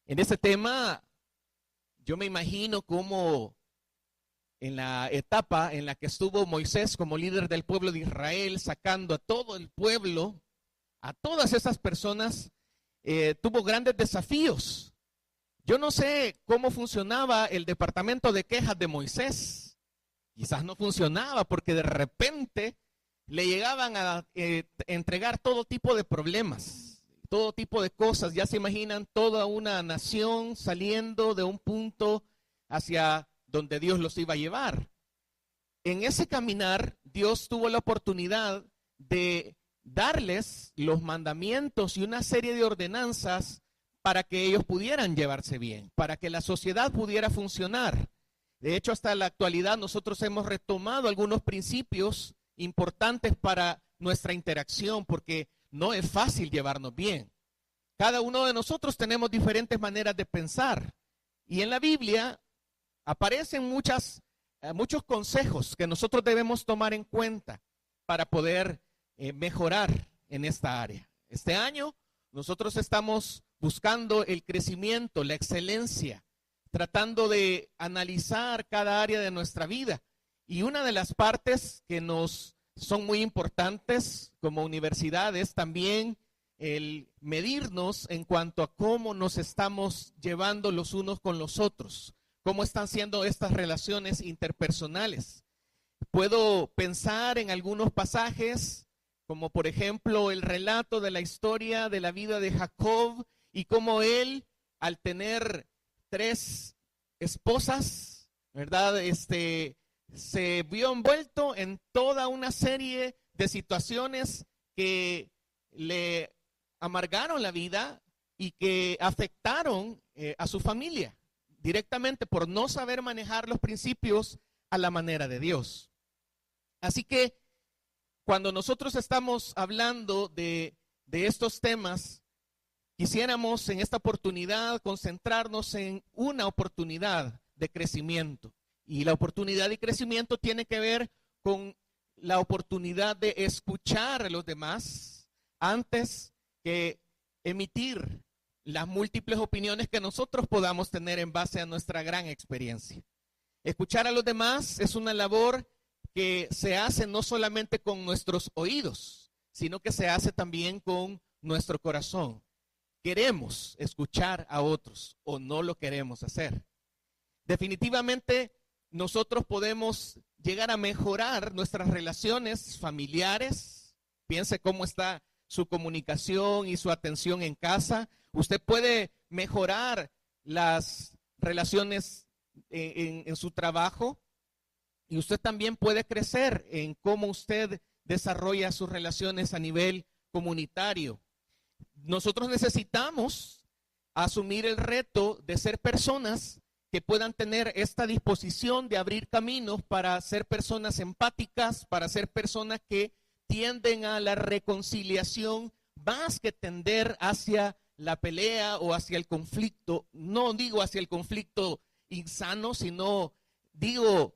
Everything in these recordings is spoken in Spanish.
En ese tema, yo me imagino cómo en la etapa en la que estuvo Moisés como líder del pueblo de Israel, sacando a todo el pueblo, a todas esas personas, tuvo grandes desafíos. Yo no sé cómo funcionaba el departamento de quejas de Moisés. Quizás no funcionaba porque de repente le llegaban a entregar todo tipo de problemas, todo tipo de cosas. Ya se imaginan toda una nación saliendo de un punto hacia donde Dios los iba a llevar. En ese caminar, Dios tuvo la oportunidad de darles los mandamientos y una serie de ordenanzas para que ellos pudieran llevarse bien, para que la sociedad pudiera funcionar. De hecho, hasta la actualidad nosotros hemos retomado algunos principios importantes para nuestra interacción, porque no es fácil llevarnos bien. Cada uno de nosotros tenemos diferentes maneras de pensar. Y en la Biblia aparecen muchos consejos que nosotros debemos tomar en cuenta para poder mejorar en esta área. Este año nosotros estamos buscando el crecimiento, la excelencia, tratando de analizar cada área de nuestra vida. Y una de las partes que nos son muy importantes como universidad es también el medirnos en cuanto a cómo nos estamos llevando los unos con los otros, cómo están siendo estas relaciones interpersonales. Puedo pensar en algunos pasajes, como por ejemplo el relato de la historia de la vida de Jacob y cómo él, al tener 3 esposas, ¿verdad? Se vio envuelto en toda una serie de situaciones que le amargaron la vida y que afectaron a su familia directamente por no saber manejar los principios a la manera de Dios. Así que cuando nosotros estamos hablando de estos temas, quisiéramos en esta oportunidad concentrarnos en una oportunidad de crecimiento. Y la oportunidad de crecimiento tiene que ver con la oportunidad de escuchar a los demás antes que emitir las múltiples opiniones que nosotros podamos tener en base a nuestra gran experiencia. Escuchar a los demás es una labor que se hace no solamente con nuestros oídos, sino que se hace también con nuestro corazón. ¿Queremos escuchar a otros o no lo queremos hacer? Definitivamente nosotros podemos llegar a mejorar nuestras relaciones familiares. Piense cómo está su comunicación y su atención en casa. Usted puede mejorar las relaciones en su trabajo y usted también puede crecer en cómo usted desarrolla sus relaciones a nivel comunitario. Nosotros necesitamos asumir el reto de ser personas que puedan tener esta disposición de abrir caminos para ser personas empáticas, para ser personas que tienden a la reconciliación más que tender hacia la pelea o hacia el conflicto. No digo hacia el conflicto insano, sino digo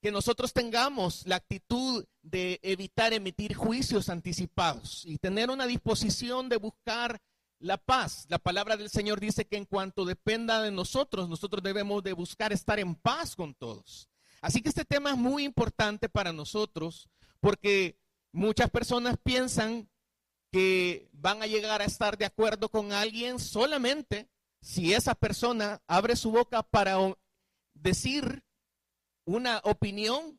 que nosotros tengamos la actitud de evitar emitir juicios anticipados y tener una disposición de buscar la paz. La palabra del Señor dice que en cuanto dependa de nosotros, nosotros debemos de buscar estar en paz con todos. Así que este tema es muy importante para nosotros porque muchas personas piensan que van a llegar a estar de acuerdo con alguien solamente si esa persona abre su boca para decir una opinión,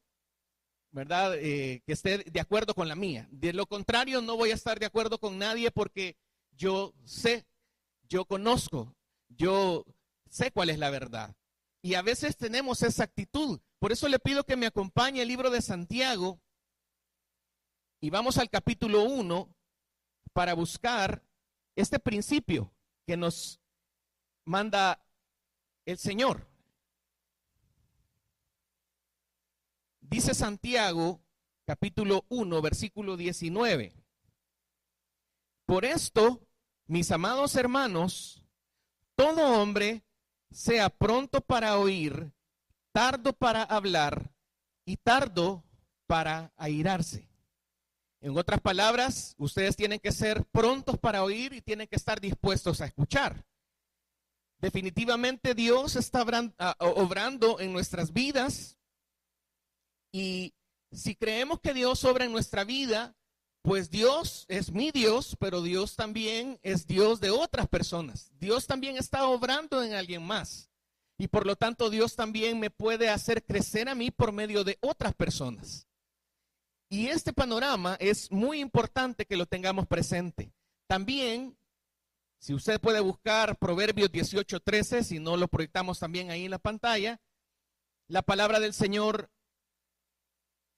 ¿verdad? Que esté de acuerdo con la mía. De lo contrario, no voy a estar de acuerdo con nadie porque yo sé, yo conozco, yo sé cuál es la verdad. Y a veces tenemos esa actitud. Por eso le pido que me acompañe el libro de Santiago y vamos al capítulo 1 para buscar este principio que nos manda el Señor. Dice Santiago, capítulo 1, versículo 19. Por esto, mis amados hermanos, todo hombre sea pronto para oír, tardo para hablar y tardo para airarse. En otras palabras, ustedes tienen que ser prontos para oír y tienen que estar dispuestos a escuchar. Definitivamente Dios está obrando en nuestras vidas, y si creemos que Dios obra en nuestra vida, pues Dios es mi Dios, pero Dios también es Dios de otras personas. Dios también está obrando en alguien más. Y por lo tanto Dios también me puede hacer crecer a mí por medio de otras personas. Y este panorama es muy importante que lo tengamos presente. También, si usted puede buscar Proverbios 18:13, si no lo proyectamos también ahí en la pantalla, la palabra del Señor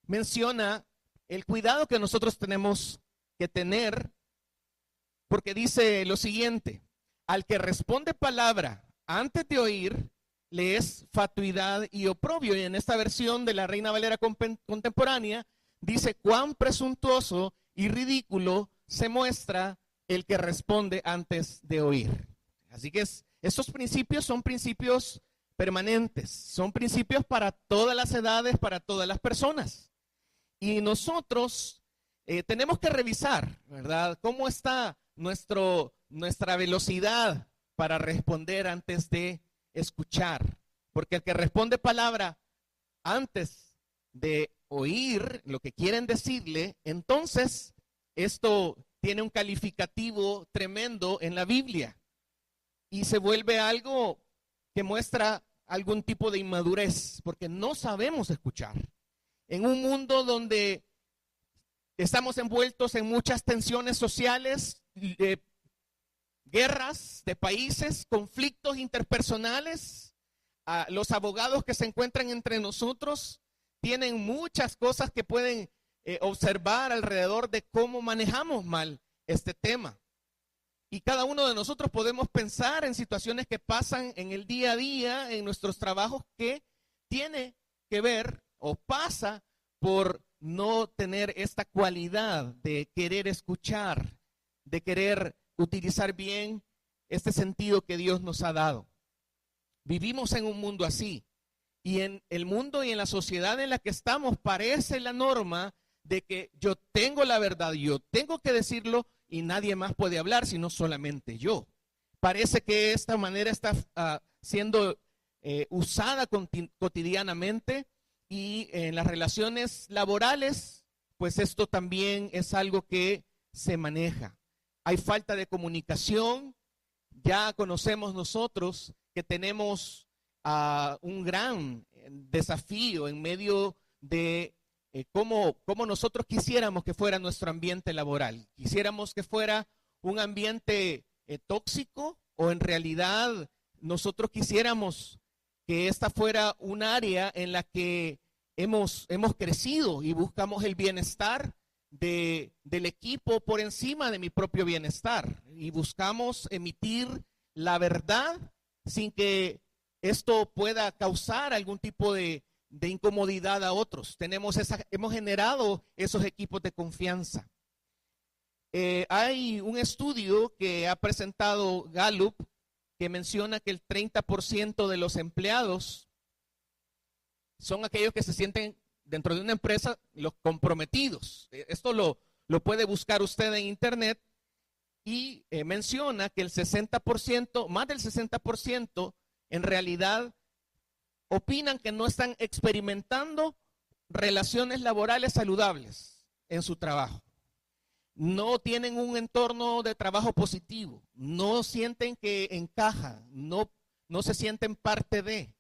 menciona el cuidado que nosotros tenemos que tener, porque dice lo siguiente: al que responde palabra antes de oír, le es fatuidad y oprobio. Y en esta versión de la Reina Valera contemporánea, dice: cuán presuntuoso y ridículo se muestra el que responde antes de oír. Así que estos principios son principios permanentes, son principios para todas las edades, para todas las personas. Y nosotros tenemos que revisar, ¿verdad?, cómo está nuestra velocidad para responder antes de escuchar. Porque el que responde palabra antes de oír lo que quieren decirle, entonces esto tiene un calificativo tremendo en la Biblia y se vuelve algo que muestra algún tipo de inmadurez, porque no sabemos escuchar. En un mundo donde estamos envueltos en muchas tensiones sociales, guerras de países, conflictos interpersonales, los abogados que se encuentran entre nosotros tienen muchas cosas que pueden observar alrededor de cómo manejamos mal este tema. Y cada uno de nosotros podemos pensar en situaciones que pasan en el día a día, en nuestros trabajos, que tiene que ver o pasa por no tener esta cualidad de querer escuchar, de querer utilizar bien este sentido que Dios nos ha dado. Vivimos en un mundo así, y en el mundo y en la sociedad en la que estamos parece la norma de que yo tengo la verdad, yo tengo que decirlo y nadie más puede hablar sino solamente yo. Parece que esta manera está siendo usada cotidianamente, y en las relaciones laborales, pues esto también es algo que se maneja. Hay falta de comunicación. Ya conocemos nosotros que tenemos un gran desafío en medio de cómo nosotros quisiéramos que fuera nuestro ambiente laboral. Quisiéramos que fuera un ambiente tóxico, o en realidad nosotros quisiéramos que esta fuera un área en la que hemos crecido y buscamos el bienestar del equipo por encima de mi propio bienestar, y buscamos emitir la verdad sin que esto pueda causar algún tipo de incomodidad a otros. Hemos generado esos equipos de confianza. Hay un estudio que ha presentado Gallup que menciona que el 30% de los empleados son aquellos que se sienten dentro de una empresa los comprometidos. Esto lo puede buscar usted en internet, y menciona que el 60%, más del 60%, en realidad opinan que no están experimentando relaciones laborales saludables en su trabajo. No tienen un entorno de trabajo positivo, no sienten que encajan, no se sienten parte de.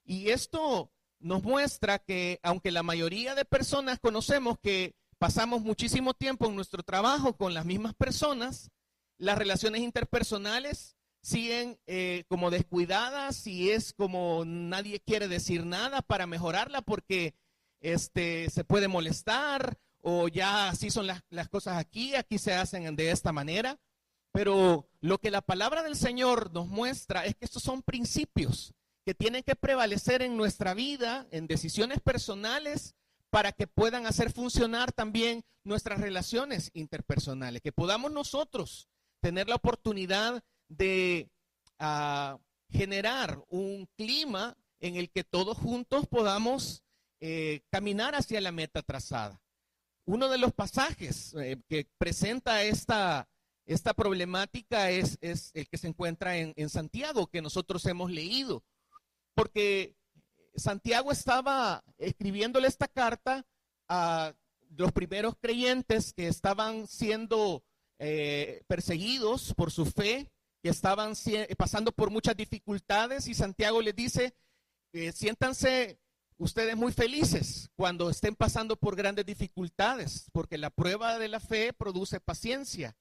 Y esto nos muestra que aunque la mayoría de personas conocemos que pasamos muchísimo tiempo en nuestro trabajo con las mismas personas, las relaciones interpersonales siguen como descuidadas, y es como nadie quiere decir nada para mejorarla porque se puede molestar, o ya así son las cosas aquí se hacen de esta manera. Pero lo que la palabra del Señor nos muestra es que estos son principios que tienen que prevalecer en nuestra vida, en decisiones personales, para que puedan hacer funcionar también nuestras relaciones interpersonales, que podamos nosotros tener la oportunidad de generar un clima en el que todos juntos podamos caminar hacia la meta trazada. Uno de los pasajes que presenta esta esta problemática es el que se encuentra en Santiago, que nosotros hemos leído, porque Santiago estaba escribiéndole esta carta a los primeros creyentes que estaban siendo perseguidos por su fe, que estaban pasando por muchas dificultades, y Santiago les dice, siéntanse ustedes muy felices cuando estén pasando por grandes dificultades, porque la prueba de la fe produce paciencia.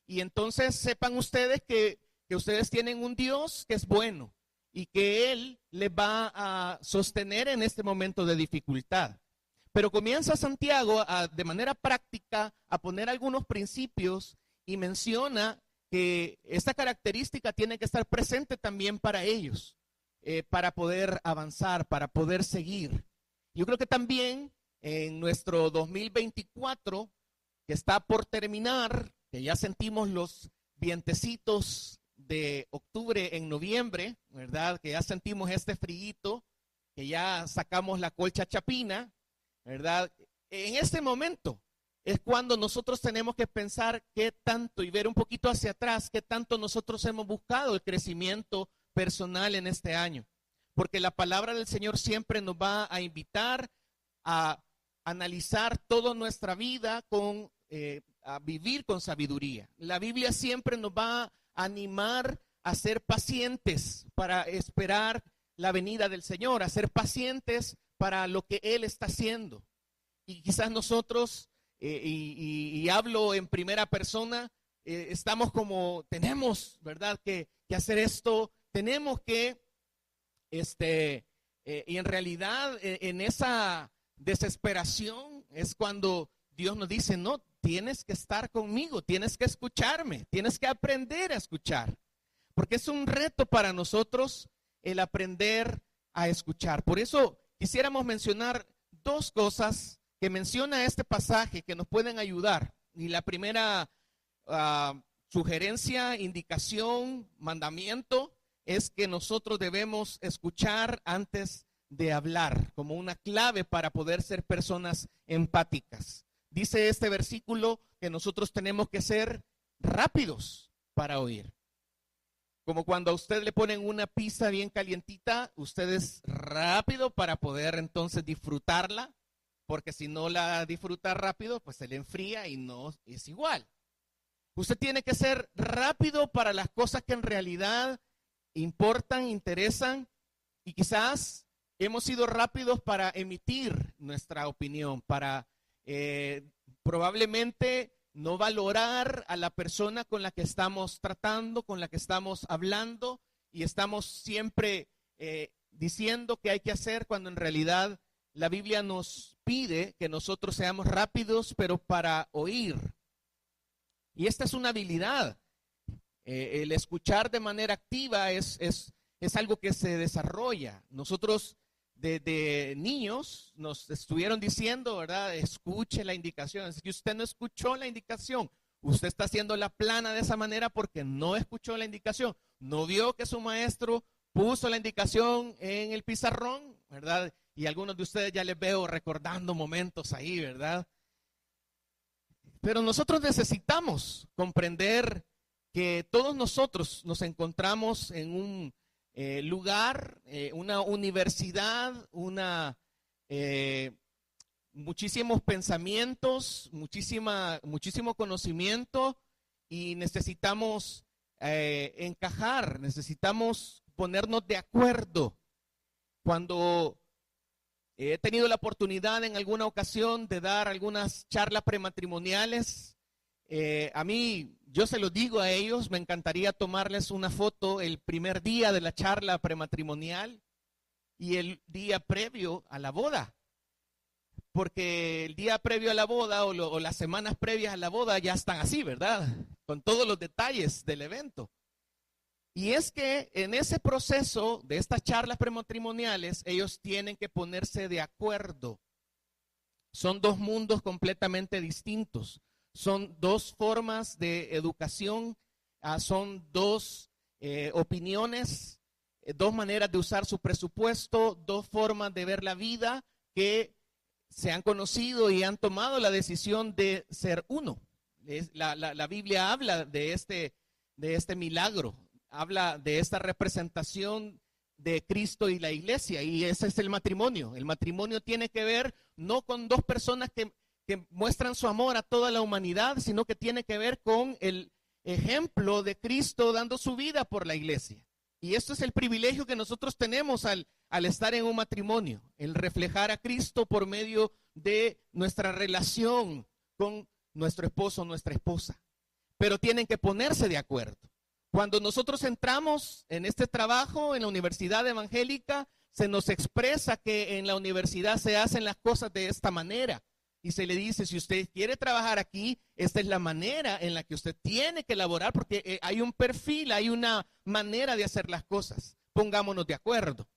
Y entonces sepan ustedes que ustedes tienen un Dios que es bueno y que Él les va a sostener en este momento de dificultad. Pero comienza Santiago de manera práctica a poner algunos principios y menciona que esta característica tiene que estar presente también para ellos, para poder avanzar, para poder seguir. Yo creo que también en nuestro 2024, que está por terminar, que ya sentimos los vientecitos de octubre en noviembre, ¿verdad? Que ya sentimos este frío, que ya sacamos la colcha chapina, ¿verdad? En este momento es cuando nosotros tenemos que pensar qué tanto y ver un poquito hacia atrás, qué tanto nosotros hemos buscado el crecimiento personal en este año. Porque la palabra del Señor siempre nos va a invitar a analizar toda nuestra vida a vivir con sabiduría. La Biblia siempre nos va a animar a ser pacientes para esperar la venida del Señor, a ser pacientes para lo que Él está haciendo. Y quizás nosotros, y hablo en primera persona, estamos como, tenemos, ¿verdad?, que hacer esto, tenemos que, y en realidad en esa desesperación es cuando Dios nos dice, no, tienes que estar conmigo, tienes que escucharme, tienes que aprender a escuchar, porque es un reto para nosotros el aprender a escuchar. Por eso quisiéramos mencionar dos cosas que menciona este pasaje que nos pueden ayudar. Y la primera sugerencia, indicación, mandamiento es que nosotros debemos escuchar antes de hablar, como una clave para poder ser personas empáticas. Dice este versículo que nosotros tenemos que ser rápidos para oír. Como cuando a usted le ponen una pizza bien calientita, usted es rápido para poder entonces disfrutarla, porque si no la disfruta rápido, pues se le enfría y no es igual. Usted tiene que ser rápido para las cosas que en realidad importan, interesan, y quizás hemos sido rápidos para emitir nuestra opinión, para probablemente no valorar a la persona con la que estamos tratando, con la que estamos hablando, y estamos siempre diciendo qué hay que hacer, cuando en realidad la Biblia nos pide que nosotros seamos rápidos, pero para oír. Y esta es una habilidad. El escuchar de manera activa es algo que se desarrolla. Nosotros de niños nos estuvieron diciendo, ¿verdad? Escuche la indicación. Si usted no escuchó la indicación, usted está haciendo la plana de esa manera porque no escuchó la indicación. No vio que su maestro puso la indicación en el pizarrón, ¿verdad? Y algunos de ustedes ya les veo recordando momentos ahí, ¿verdad? Pero nosotros necesitamos comprender que todos nosotros nos encontramos en un lugar, una universidad, muchísimos pensamientos, muchísimo conocimiento, y necesitamos encajar, necesitamos ponernos de acuerdo. Cuando he tenido la oportunidad en alguna ocasión de dar algunas charlas prematrimoniales, a mí, yo se lo digo a ellos, me encantaría tomarles una foto el primer día de la charla prematrimonial y el día previo a la boda. Porque el día previo a la boda o las semanas previas a la boda ya están así, ¿verdad? Con todos los detalles del evento. Y es que en ese proceso de estas charlas prematrimoniales, ellos tienen que ponerse de acuerdo. Son dos mundos completamente distintos. Son dos formas de educación, son dos opiniones, dos maneras de usar su presupuesto, dos formas de ver la vida que se han conocido y han tomado la decisión de ser uno. La Biblia habla de este milagro, habla de esta representación de Cristo y la iglesia, y ese es el matrimonio. El matrimonio tiene que ver no con dos personas que muestran su amor a toda la humanidad, sino que tiene que ver con el ejemplo de Cristo dando su vida por la iglesia. Y esto es el privilegio que nosotros tenemos al estar en un matrimonio, el reflejar a Cristo por medio de nuestra relación con nuestro esposo o nuestra esposa. Pero tienen que ponerse de acuerdo. Cuando nosotros entramos en este trabajo en la Universidad Evangélica, se nos expresa que en la universidad se hacen las cosas de esta manera. Y se le dice, si usted quiere trabajar aquí, esta es la manera en la que usted tiene que elaborar, porque hay un perfil, hay una manera de hacer las cosas. Pongámonos de acuerdo.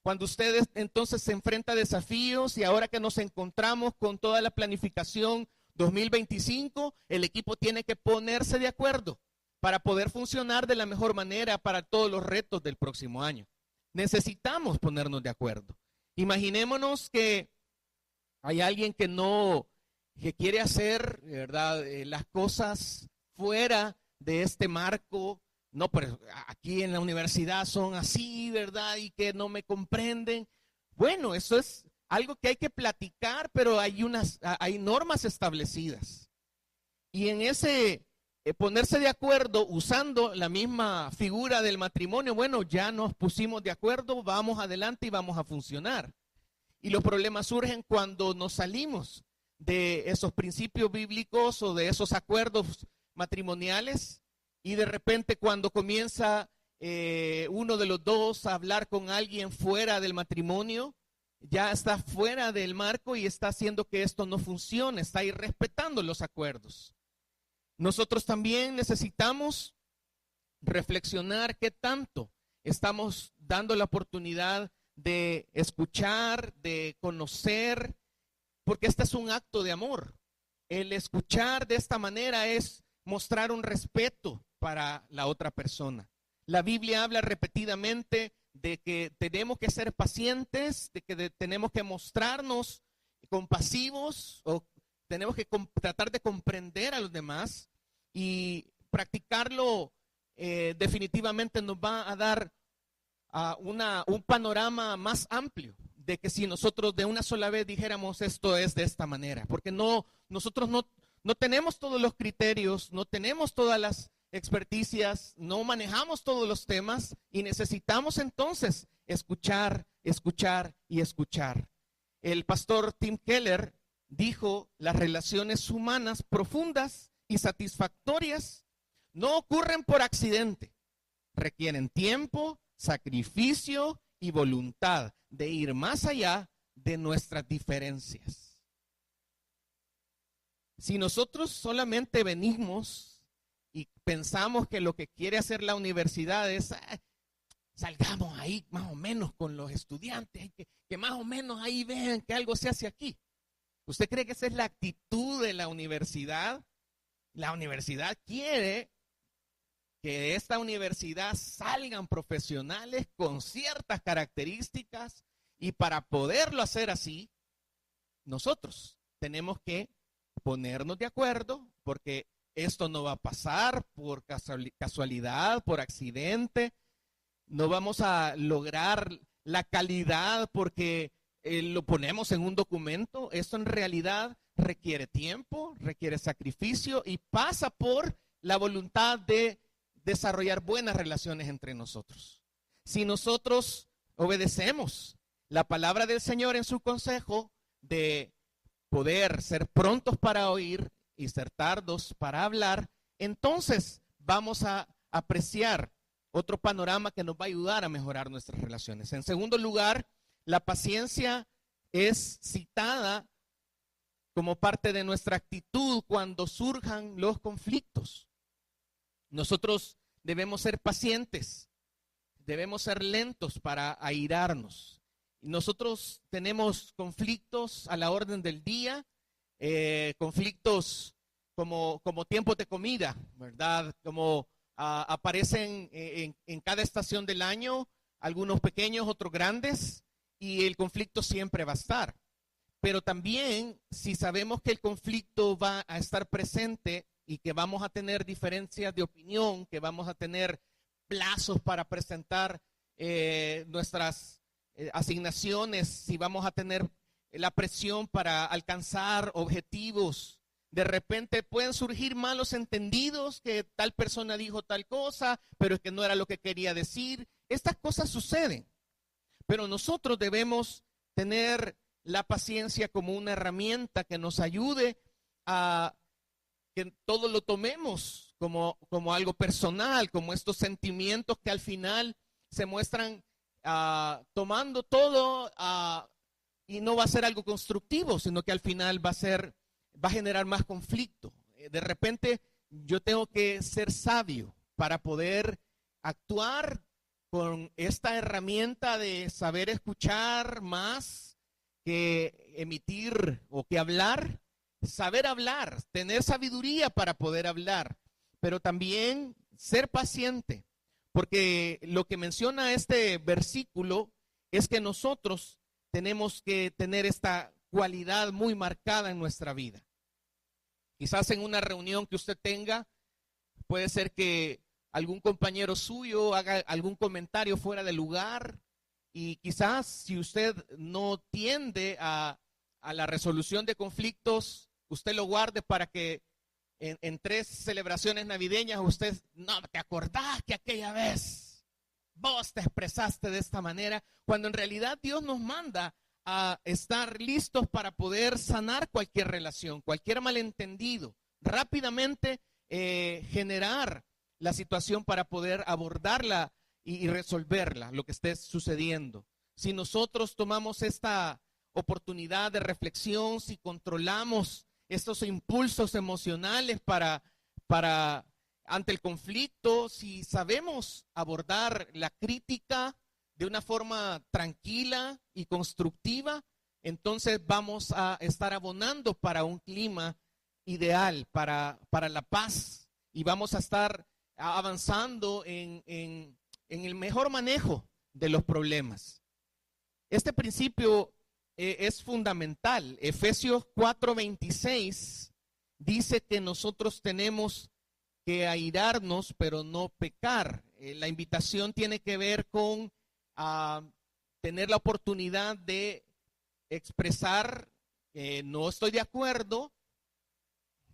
Cuando usted entonces se enfrenta a desafíos y ahora que nos encontramos con toda la planificación 2025, el equipo tiene que ponerse de acuerdo para poder funcionar de la mejor manera para todos los retos del próximo año. Necesitamos ponernos de acuerdo. Imaginémonos que hay alguien que quiere hacer, ¿verdad?, las cosas fuera de este marco. No, pero aquí en la universidad son así, ¿verdad? Y que no me comprenden. Bueno, eso es algo que hay que platicar, pero hay normas establecidas. Y en ese ponerse de acuerdo usando la misma figura del matrimonio, bueno, ya nos pusimos de acuerdo, vamos adelante y vamos a funcionar. Y los problemas surgen cuando nos salimos de esos principios bíblicos o de esos acuerdos matrimoniales y de repente cuando comienza uno de los dos a hablar con alguien fuera del matrimonio, ya está fuera del marco y está haciendo que esto no funcione, está irrespetando los acuerdos. Nosotros también necesitamos reflexionar qué tanto estamos dando la oportunidad de escuchar, de conocer, porque este es un acto de amor. El escuchar de esta manera es mostrar un respeto para la otra persona. La Biblia habla repetidamente de que tenemos que ser pacientes, de que tenemos que mostrarnos compasivos o tenemos que tratar de comprender a los demás y practicarlo definitivamente nos va a dar un panorama más amplio de que si nosotros de una sola vez dijéramos esto es de esta manera, porque nosotros no tenemos todos los criterios, no tenemos todas las experticias, no manejamos todos los temas y necesitamos entonces escuchar, escuchar y escuchar. El pastor Tim Keller dijo, las relaciones humanas profundas y satisfactorias no ocurren por accidente, requieren tiempo, sacrificio y voluntad de ir más allá de nuestras diferencias. Si nosotros solamente venimos y pensamos que lo que quiere hacer la universidad es salgamos ahí más o menos con los estudiantes, que más o menos ahí vean que algo se hace aquí. ¿Usted cree que esa es la actitud de la universidad? La universidad quiere que de esta universidad salgan profesionales con ciertas características y para poderlo hacer así, nosotros tenemos que ponernos de acuerdo porque esto no va a pasar por casualidad, por accidente, no vamos a lograr la calidad porque lo ponemos en un documento. Esto en realidad requiere tiempo, requiere sacrificio y pasa por la voluntad de desarrollar buenas relaciones entre nosotros. Si nosotros obedecemos la palabra del Señor en su consejo de poder ser prontos para oír y ser tardos para hablar, entonces vamos a apreciar otro panorama que nos va a ayudar a mejorar nuestras relaciones. En segundo lugar, la paciencia es citada como parte de nuestra actitud cuando surjan los conflictos. Nosotros debemos ser pacientes, debemos ser lentos para airarnos. Nosotros tenemos conflictos a la orden del día, conflictos como tiempos de comida, ¿verdad? Como aparecen en cada estación del año, algunos pequeños, otros grandes, y el conflicto siempre va a estar. Pero también, si sabemos que el conflicto va a estar presente y que vamos a tener diferencias de opinión, que vamos a tener plazos para presentar nuestras asignaciones, si vamos a tener la presión para alcanzar objetivos. De repente pueden surgir malos entendidos, que tal persona dijo tal cosa, pero es que no era lo que quería decir. Estas cosas suceden, pero nosotros debemos tener la paciencia como una herramienta que nos ayude a que todo lo tomemos como algo personal, como estos sentimientos que al final se muestran tomando todo y no va a ser algo constructivo, sino que al final va a generar más conflicto. De repente yo tengo que ser sabio para poder actuar con esta herramienta de saber escuchar más que emitir o que hablar. Saber hablar, tener sabiduría para poder hablar, pero también ser paciente, porque lo que menciona este versículo es que nosotros tenemos que tener esta cualidad muy marcada en nuestra vida. Quizás en una reunión que usted tenga, puede ser que algún compañero suyo haga algún comentario fuera de lugar, y quizás si usted no tiende a la resolución de conflictos, usted lo guarde para que en 3 celebraciones navideñas usted, no, ¿te acordás que aquella vez vos te expresaste de esta manera? Cuando en realidad Dios nos manda a estar listos para poder sanar cualquier relación, cualquier malentendido, rápidamente generar la situación para poder abordarla y resolverla, lo que esté sucediendo. Si nosotros tomamos esta oportunidad de reflexión, si controlamos estos impulsos emocionales para ante el conflicto, si sabemos abordar la crítica de una forma tranquila y constructiva, entonces vamos a estar abonando para un clima ideal, para la paz, y vamos a estar avanzando en el mejor manejo de los problemas. Este principio es fundamental. Efesios 4:26 dice que nosotros tenemos que airarnos, pero no pecar. La invitación tiene que ver con tener la oportunidad de expresar no estoy de acuerdo,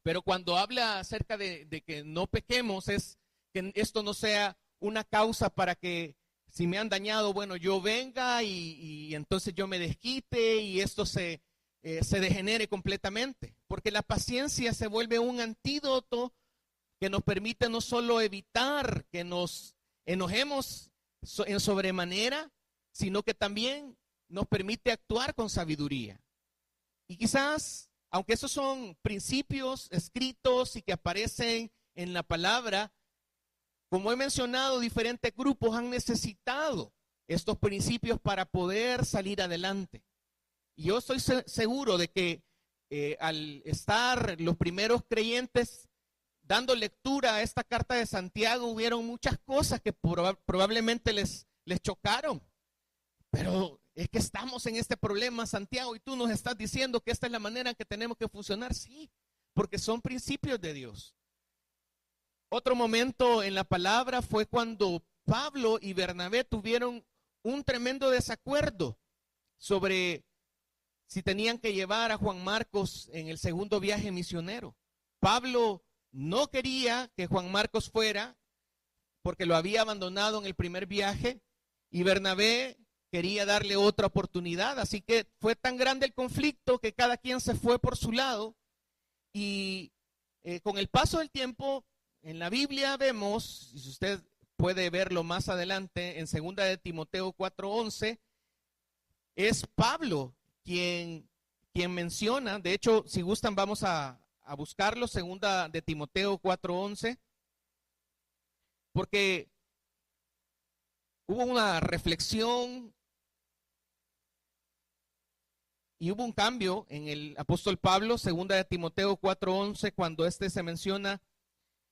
pero cuando habla acerca de que no pequemos, es que esto no sea una causa para que si me han dañado, bueno, yo venga y entonces yo me desquite y esto se degenere completamente. Porque la paciencia se vuelve un antídoto que nos permite no solo evitar que nos enojemos en sobremanera, sino que también nos permite actuar con sabiduría. Y quizás, aunque esos son principios escritos y que aparecen en la palabra, como he mencionado, diferentes grupos han necesitado estos principios para poder salir adelante. Y yo estoy seguro de que al estar los primeros creyentes dando lectura a esta carta de Santiago, hubieron muchas cosas que probablemente les chocaron. Pero es que estamos en este problema, Santiago, y tú nos estás diciendo que esta es la manera en que tenemos que funcionar. Sí, porque son principios de Dios. Otro momento en la palabra fue cuando Pablo y Bernabé tuvieron un tremendo desacuerdo sobre si tenían que llevar a Juan Marcos en el segundo viaje misionero. Pablo no quería que Juan Marcos fuera porque lo había abandonado en el primer viaje, y Bernabé quería darle otra oportunidad. Así que fue tan grande el conflicto que cada quien se fue por su lado, y con el paso del tiempo en la Biblia vemos, y si usted puede verlo más adelante en 2 de Timoteo 4:11, es Pablo quien menciona. De hecho, si gustan vamos a buscarlo, 2 de Timoteo 4:11, porque hubo una reflexión y hubo un cambio en el apóstol Pablo. 2 de Timoteo 4:11, cuando se menciona: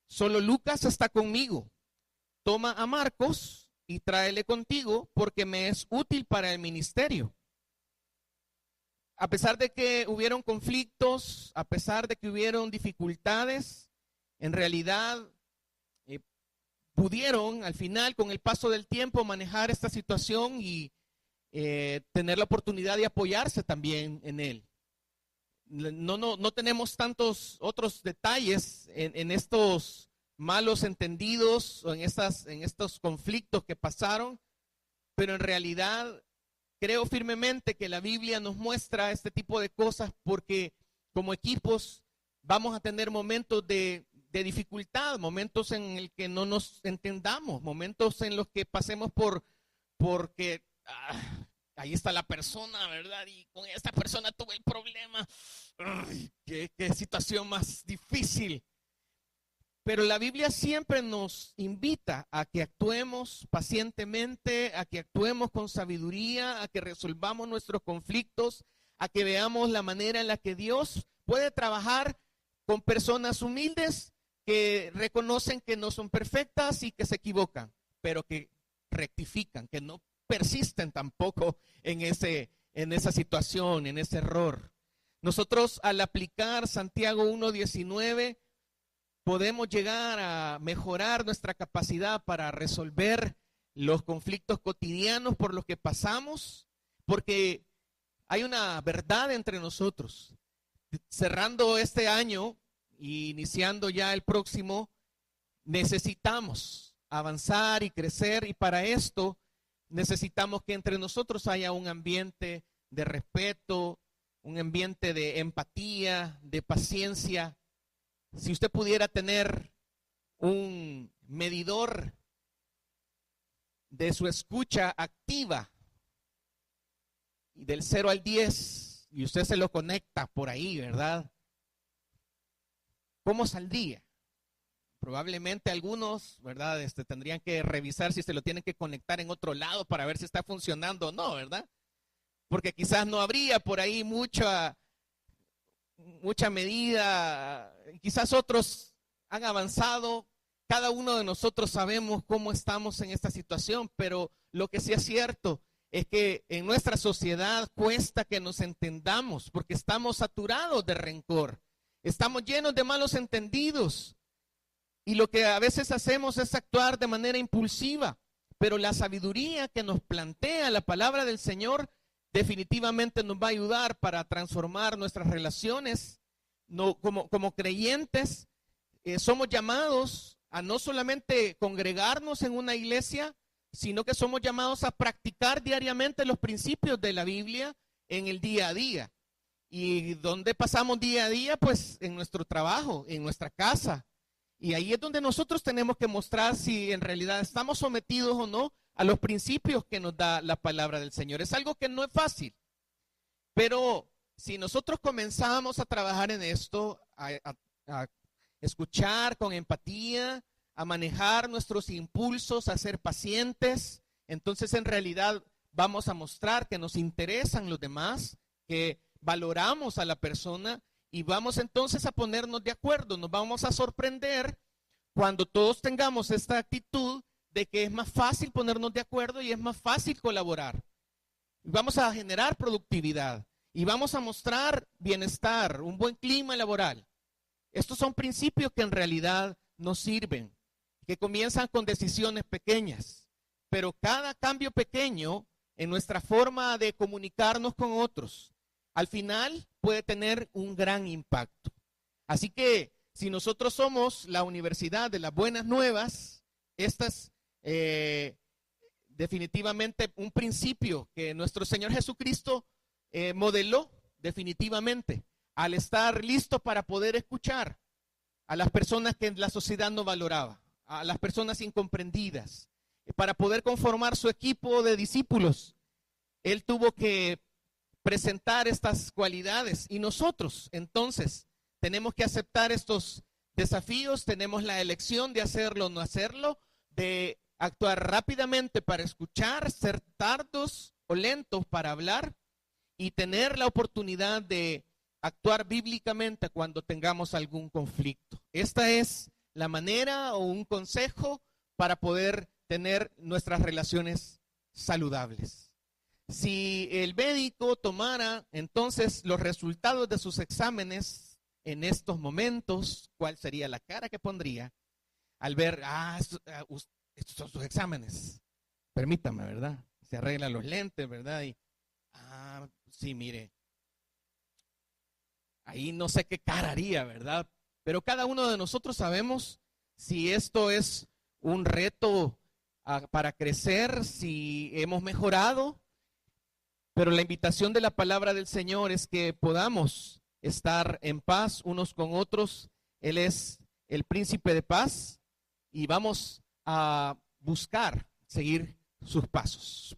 solo Lucas está conmigo, toma a Marcos y tráele contigo porque me es útil para el ministerio. A pesar de que hubieron conflictos, a pesar de que hubieron dificultades, en realidad pudieron al final, con el paso del tiempo, manejar esta situación y tener la oportunidad de apoyarse también en él. No tenemos tantos otros detalles en estos malos entendidos o en estos conflictos que pasaron, pero en realidad creo firmemente que la Biblia nos muestra este tipo de cosas porque como equipos vamos a tener momentos de dificultad, momentos en el que no nos entendamos, momentos en los que pasemos porque ahí está la persona, ¿verdad? Y con esta persona tuve el problema. Ay, qué situación más difícil. Pero la Biblia siempre nos invita a que actuemos pacientemente, a que actuemos con sabiduría, a que resolvamos nuestros conflictos, a que veamos la manera en la que Dios puede trabajar con personas humildes que reconocen que no son perfectas y que se equivocan, pero que rectifican, que no persisten tampoco en esa situación, en ese error. Nosotros al aplicar Santiago 1:19 podemos llegar a mejorar nuestra capacidad para resolver los conflictos cotidianos por los que pasamos, porque hay una verdad entre nosotros. Cerrando este año y iniciando ya el próximo, necesitamos avanzar y crecer, y para esto necesitamos que entre nosotros haya un ambiente de respeto, un ambiente de empatía, de paciencia. Si usted pudiera tener un medidor de su escucha activa y del 0 al 10, y usted se lo conecta por ahí, ¿verdad? ¿Cómo saldría? Probablemente algunos, ¿verdad? Tendrían que revisar si se lo tienen que conectar en otro lado para ver si está funcionando o no, ¿verdad? Porque quizás no habría por ahí mucha medida, quizás otros han avanzado, cada uno de nosotros sabemos cómo estamos en esta situación, pero lo que sí es cierto es que en nuestra sociedad cuesta que nos entendamos porque estamos saturados de rencor, estamos llenos de malos entendidos y lo que a veces hacemos es actuar de manera impulsiva, pero la sabiduría que nos plantea la palabra del Señor definitivamente nos va a ayudar para transformar nuestras relaciones. No, como creyentes, somos llamados a no solamente congregarnos en una iglesia, sino que somos llamados a practicar diariamente los principios de la Biblia en el día a día. ¿Y dónde pasamos día a día? Pues en nuestro trabajo, en nuestra casa. Y ahí es donde nosotros tenemos que mostrar si en realidad estamos sometidos o no a los principios que nos da la palabra del Señor. Es algo que no es fácil, pero si nosotros comenzamos a trabajar en esto, a escuchar con empatía, a manejar nuestros impulsos, a ser pacientes, entonces en realidad vamos a mostrar que nos interesan los demás, que valoramos a la persona y vamos entonces a ponernos de acuerdo. Nos vamos a sorprender cuando todos tengamos esta actitud de que es más fácil ponernos de acuerdo y es más fácil colaborar. Vamos a generar productividad y vamos a mostrar bienestar, un buen clima laboral. Estos son principios que en realidad nos sirven, que comienzan con decisiones pequeñas, pero cada cambio pequeño en nuestra forma de comunicarnos con otros, al final puede tener un gran impacto. Así que si nosotros somos la Universidad de las Buenas Nuevas, estas definitivamente un principio que nuestro Señor Jesucristo modeló definitivamente al estar listo para poder escuchar a las personas que la sociedad no valoraba, a las personas incomprendidas, para poder conformar su equipo de discípulos. Él tuvo que presentar estas cualidades y nosotros entonces tenemos que aceptar estos desafíos, tenemos la elección de hacerlo o no hacerlo, de actuar rápidamente para escuchar, ser tardos o lentos para hablar y tener la oportunidad de actuar bíblicamente cuando tengamos algún conflicto. Esta es la manera o un consejo para poder tener nuestras relaciones saludables. Si el médico tomara entonces los resultados de sus exámenes en estos momentos, ¿cuál sería la cara que pondría al ver, estos son sus exámenes? Permítame, ¿verdad? Se arreglan los lentes, ¿verdad? Y, sí, mire, ahí no sé qué cara haría, ¿verdad? Pero cada uno de nosotros sabemos si esto es un reto para crecer, si hemos mejorado. Pero la invitación de la palabra del Señor es que podamos estar en paz unos con otros. Él es el príncipe de paz y vamos a buscar seguir sus pasos.